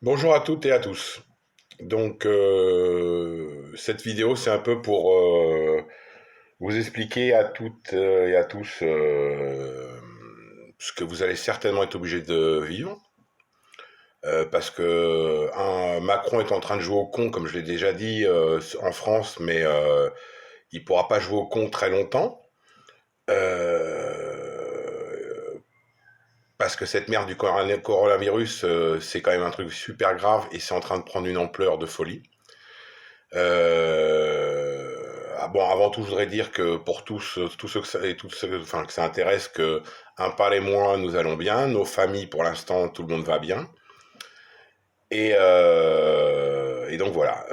Bonjour à toutes et à tous. Cette vidéo, c'est un peu pour vous expliquer à toutes et à tous ce que vous allez certainement être obligé de vivre. Parce que Macron est en train de jouer au con, comme je l'ai déjà dit, en France, mais il pourra pas jouer au con très longtemps. Euh, Parce que cette merde du coronavirus, c'est quand même un truc super grave et c'est en train de prendre une ampleur de folie. Bon, avant tout, je voudrais dire que pour tous ceux que ça, et tous ceux, enfin, que ça intéresse, que un par et moi, nous allons bien. Nos familles, pour l'instant, tout le monde va bien. Et donc voilà.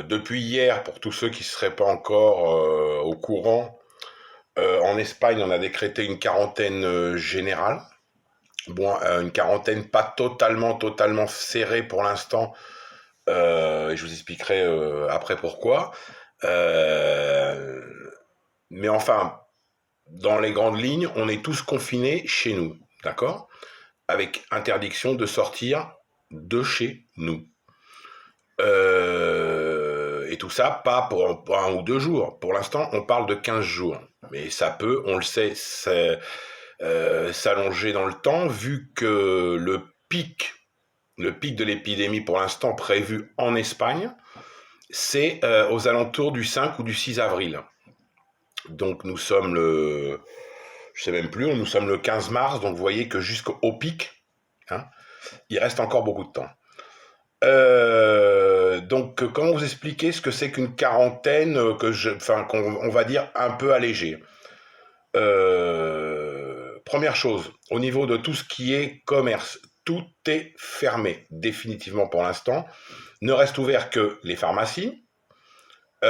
Depuis hier, pour tous ceux qui ne seraient pas encore au courant, en Espagne, on a décrété une quarantaine générale. Bon, une quarantaine pas totalement serrée pour l'instant. Et je vous expliquerai après pourquoi. Euh, mais enfin, dans les grandes lignes, on est tous confinés chez nous, d'accord? Avec interdiction de sortir de chez nous. Et tout ça, pas pour 1 ou 2 jours. Pour l'instant, on parle de 15 jours. Mais ça peut, on le sait, s'allonger dans le temps, vu que le pic de l'épidémie pour l'instant prévu en Espagne, c'est aux alentours du 5 ou du 6 avril. Donc nous sommes je sais même plus, nous sommes le 15 mars, donc vous voyez que jusqu'au pic, hein, il reste encore beaucoup de temps. Donc comment vous expliquer ce que c'est qu'une quarantaine qu'on on va dire un peu allégée. Première chose, au niveau de tout ce qui est commerce, tout est fermé définitivement pour l'instant. Ne restent ouverts que les pharmacies, les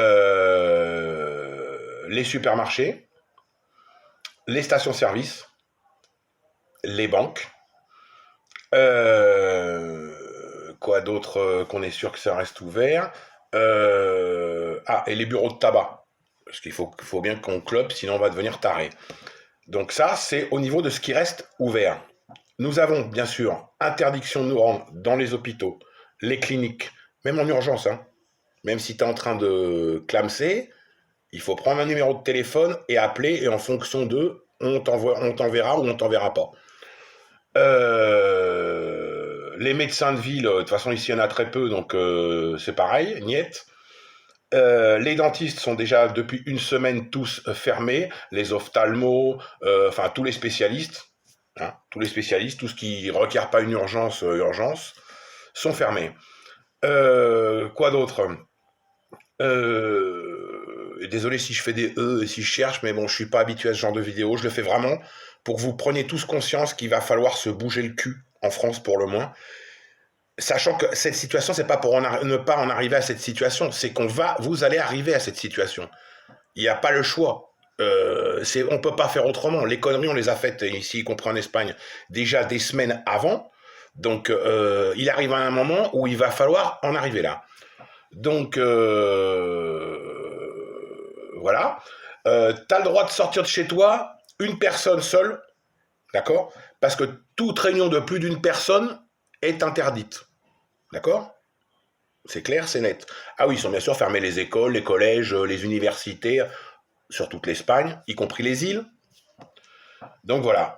supermarchés, les stations-service, les banques. Quoi d'autre qu'on est sûr que ça reste ouvert. Et les bureaux de tabac. Parce qu'il faut bien qu'on clope, sinon on va devenir taré. Donc ça, c'est au niveau de ce qui reste ouvert. Nous avons, bien sûr, interdiction de nous rendre dans les hôpitaux, les cliniques, même en urgence. Hein. Même si tu es en train de clamser, il faut prendre un numéro de téléphone et appeler, et en fonction d'eux, on t'enverra ou on t'enverra pas. Les médecins de ville, de toute façon ici il y en a très peu, donc c'est pareil, niet. Les dentistes sont déjà depuis une semaine tous fermés, les ophtalmos, enfin tous les spécialistes, hein, tous les spécialistes, tout ce qui ne requiert pas une urgence, sont fermés. Quoi d'autre? Désolé si je fais des E et si je cherche, mais bon, je suis pas habitué à ce genre de vidéo. Je le fais vraiment pour que vous preniez tous conscience qu'il va falloir se bouger le cul, en France pour le moins. Sachant que cette situation, c'est pas pour ne pas en arriver à cette situation, c'est vous allez arriver à cette situation. Il n'y a pas le choix. On peut pas faire autrement. Les conneries, on les a faites ici, y compris en Espagne, déjà des semaines avant. Donc, il arrive à un moment où il va falloir en arriver là. Donc, voilà. Tu as le droit de sortir de chez toi, une personne seule, d'accord? Parce que toute réunion de plus d'une personne est interdite. D'accord? C'est clair, c'est net. Ah oui, ils sont bien sûr fermés les écoles, les collèges, les universités, sur toute l'Espagne, y compris les îles. Donc voilà.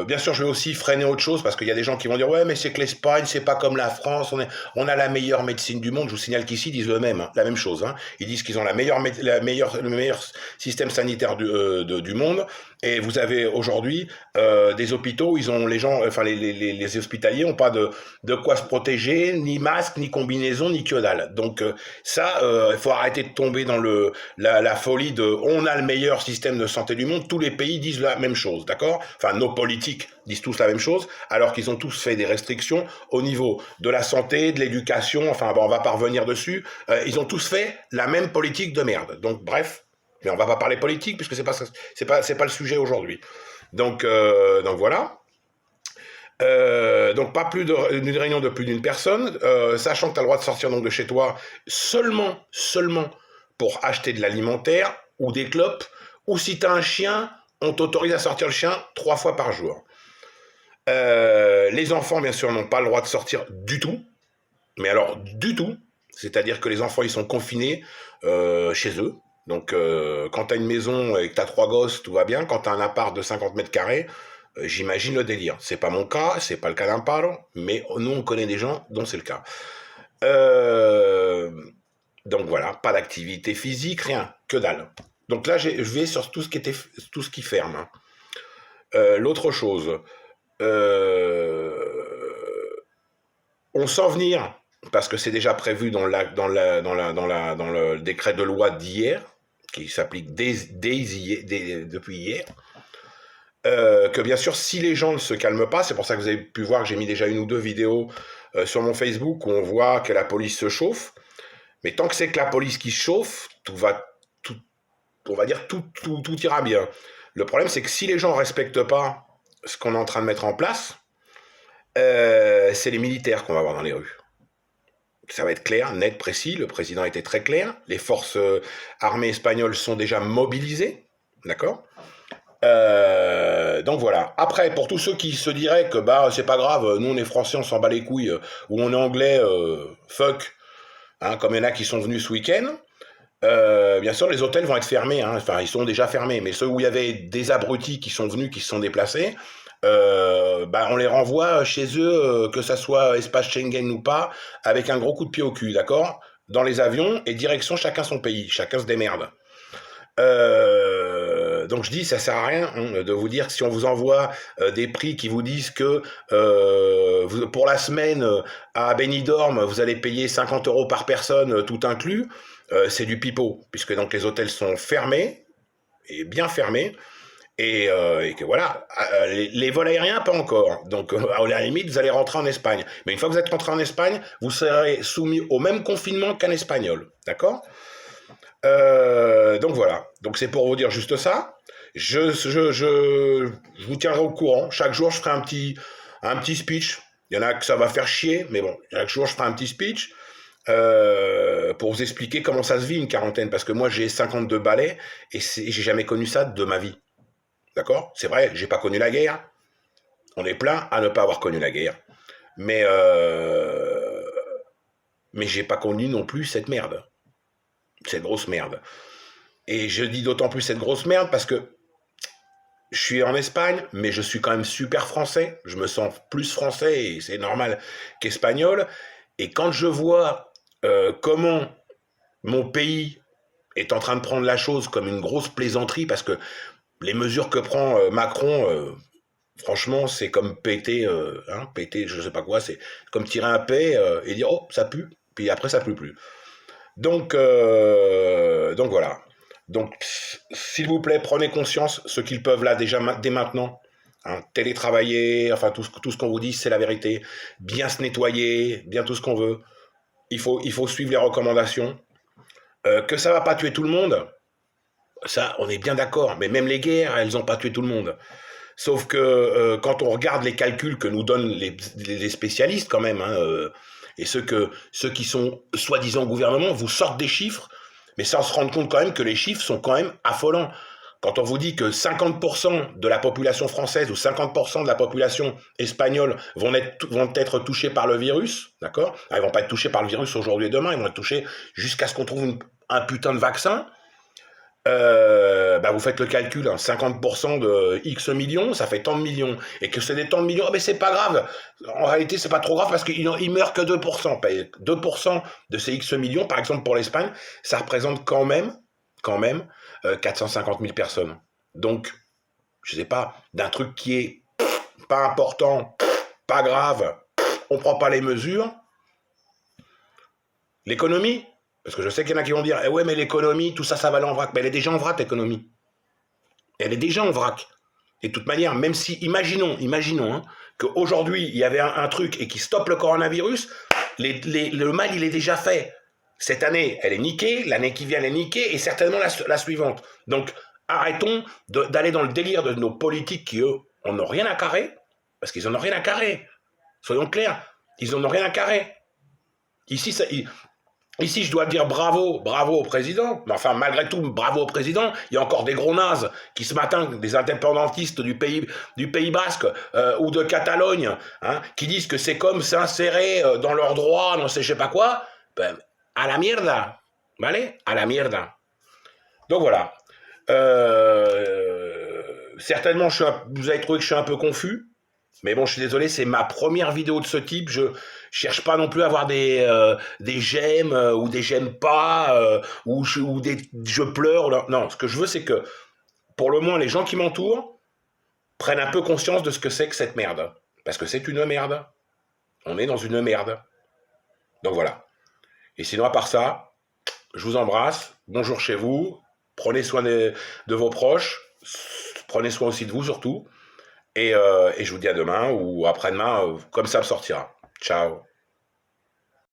Bien sûr, je vais aussi freiner autre chose parce qu'il y a des gens qui vont dire ouais, mais c'est que l'Espagne, c'est pas comme la France. On a la meilleure médecine du monde. Je vous signale qu'ici ils disent eux-mêmes la même chose. Hein. Ils disent qu'ils ont le meilleur système sanitaire du monde. Et vous avez aujourd'hui des hôpitaux où ils ont les gens, enfin les hospitaliers ont pas de quoi se protéger, ni masque, ni combinaison, ni que dalle. Donc ça, il faut arrêter de tomber dans la folie de on a le meilleur système de santé du monde. Tous les pays disent la même chose, d'accord? Enfin, nos politiques disent tous la même chose, alors qu'ils ont tous fait des restrictions au niveau de la santé, de l'éducation. Enfin, bon, on va pas revenir dessus. Ils ont tous fait la même politique de merde. Donc, bref. Mais on va pas parler politique puisque c'est pas le sujet aujourd'hui. Donc voilà. Donc pas plus d'une réunion de plus d'une personne, sachant que tu as le droit de sortir donc de chez toi seulement pour acheter de l'alimentaire ou des clopes, ou si tu as un chien, on t'autorise à sortir le chien 3 fois par jour. Les enfants, bien sûr, n'ont pas le droit de sortir du tout, Mais alors, du tout. C'est-à-dire que les enfants, ils sont confinés chez eux. Donc, quand tu as une maison et que tu as 3 gosses, tout va bien. Quand tu as un appart de 50 mètres carrés, j'imagine le délire. C'est pas mon cas, c'est pas le cas d'Amparo, mais nous, on connaît des gens dont c'est le cas. Euh, donc voilà, pas d'activité physique, rien, que dalle. Donc là, je vais sur tout ce qui ferme, hein. L'autre chose, euh, on sent venir, parce que c'est déjà prévu dans le décret de loi d'hier, qui s'applique depuis hier, que bien sûr, si les gens ne se calment pas, c'est pour ça que vous avez pu voir que j'ai mis déjà une ou deux vidéos sur mon Facebook où on voit que la police se chauffe, mais tant que c'est que la police qui se chauffe, tout, on va dire tout ira bien. Le problème, c'est que si les gens ne respectent pas ce qu'on est en train de mettre en place, c'est les militaires qu'on va voir dans les rues. Ça va être clair, net, précis. Le président a été très clair. Les forces armées espagnoles sont déjà mobilisées. D'accord. Donc voilà. Après, pour tous ceux qui se diraient que bah c'est pas grave, nous on est français, on s'en bat les couilles, ou on est anglais, fuck, hein, comme il y en a qui sont venus ce week-end, bien sûr les hôtels vont être fermés, hein. Enfin ils sont déjà fermés, mais ceux où il y avait des abrutis qui sont venus, qui se sont déplacés, bah, on les renvoie chez eux, que ça soit espace Schengen ou pas, avec un gros coup de pied au cul, d'accord. Dans les avions, et direction chacun son pays, chacun se démerde. Donc je dis, ça sert à rien, hein, de vous dire que si on vous envoie des prix qui vous disent que pour la semaine à Benidorm, vous allez payer 50 € par personne, tout inclus, c'est du pipeau, puisque donc les hôtels sont fermés, et bien fermés, et que voilà, les vols aériens, pas encore. Donc, à la limite, vous allez rentrer en Espagne. Mais une fois que vous êtes rentré en Espagne, vous serez soumis au même confinement qu'un Espagnol. D'accord. Donc voilà. Donc c'est pour vous dire juste ça. Je vous tiendrai au courant. Chaque jour, je ferai un petit speech. Il y en a que ça va faire chier, mais bon, chaque jour, je ferai un petit speech pour vous expliquer comment ça se vit une quarantaine. Parce que moi, j'ai 52 balais et j'ai jamais connu ça de ma vie. D'accord. C'est vrai, j'ai pas connu la guerre. On est plein à ne pas avoir connu la guerre. Mais, mais j'ai pas connu non plus cette merde. Cette grosse merde. Et je dis d'autant plus cette grosse merde parce que je suis en Espagne, mais je suis quand même super français. Je me sens plus français, et c'est normal, qu'espagnol. Et quand je vois comment mon pays est en train de prendre la chose comme une grosse plaisanterie, parce que les mesures que prend Macron, franchement, c'est comme péter, péter, je sais pas quoi, c'est comme tirer un paix et dire oh ça pue, puis après ça pue plus. Donc voilà. Donc s'il vous plaît, prenez conscience, ceux qui le peuvent là déjà dès maintenant, hein, télétravailler, enfin tout ce qu'on vous dit, c'est la vérité. Bien se nettoyer, bien tout ce qu'on veut. Il faut suivre les recommandations. Que ça va pas tuer tout le monde, ça, on est bien d'accord. Mais même les guerres, elles n'ont pas tué tout le monde. Sauf que quand on regarde les calculs que nous donnent les spécialistes quand même, hein, et ceux qui sont soi-disant au gouvernement vous sortent des chiffres, mais sans se rendre compte quand même que les chiffres sont quand même affolants. Quand on vous dit que 50% de la population française ou 50% de la population espagnole vont être touchés par le virus, d'accord. Ils vont pas être touchés par le virus aujourd'hui et demain, ils vont être touchés jusqu'à ce qu'on trouve un putain de vaccin. Bah vous faites le calcul, hein, 50% de X millions, ça fait tant de millions. Et que c'est des tant de millions, mais c'est pas grave. En réalité, c'est pas trop grave parce qu'il meurt que 2%. 2% de ces X millions, par exemple pour l'Espagne, ça représente quand même 450 000 personnes. Donc, je sais pas, d'un truc qui est pas important, pas grave, on prend pas les mesures. L'économie, parce que je sais qu'il y en a qui vont dire eh ouais, mais l'économie, tout ça, ça va aller en vrac. Mais elle est déjà en vrac, l'économie. Elle est déjà en vrac. Et de toute manière, même si, imaginons hein, qu'aujourd'hui, il y avait un truc et qui stoppe le coronavirus, le mal, il est déjà fait. Cette année, elle est niquée, l'année qui vient, elle est niquée, et certainement la suivante. Donc, arrêtons d'aller dans le délire de nos politiques qui, eux, en ont rien à carrer, parce qu'ils en ont rien à carrer. Soyons clairs, ils en ont rien à carrer. Ici, Ici, je dois dire bravo au président. Mais enfin, malgré tout, bravo au président. Il y a encore des gros nazes qui, ce matin, des indépendantistes du Pays Basque ou de Catalogne, hein, qui disent que c'est comme s'insérer dans leurs droits, non sais je sais pas quoi. Ben, à la mierda. Vale? À la mierda. Donc voilà. Certainement, vous avez trouvé que je suis un peu confus. Mais bon, je suis désolé, c'est ma première vidéo de ce type. Je cherche pas non plus à avoir des j'aime ou des j'aime pas ou des je pleure. Non, ce que je veux, c'est que pour le moins, les gens qui m'entourent prennent un peu conscience de ce que c'est que cette merde. Parce que c'est une merde. On est dans une merde. Donc voilà. Et sinon, à part ça, je vous embrasse. Bonjour chez vous. Prenez soin de vos proches. Prenez soin aussi de vous surtout. Et je vous dis à demain ou après-demain, comme ça me sortira. Ciao.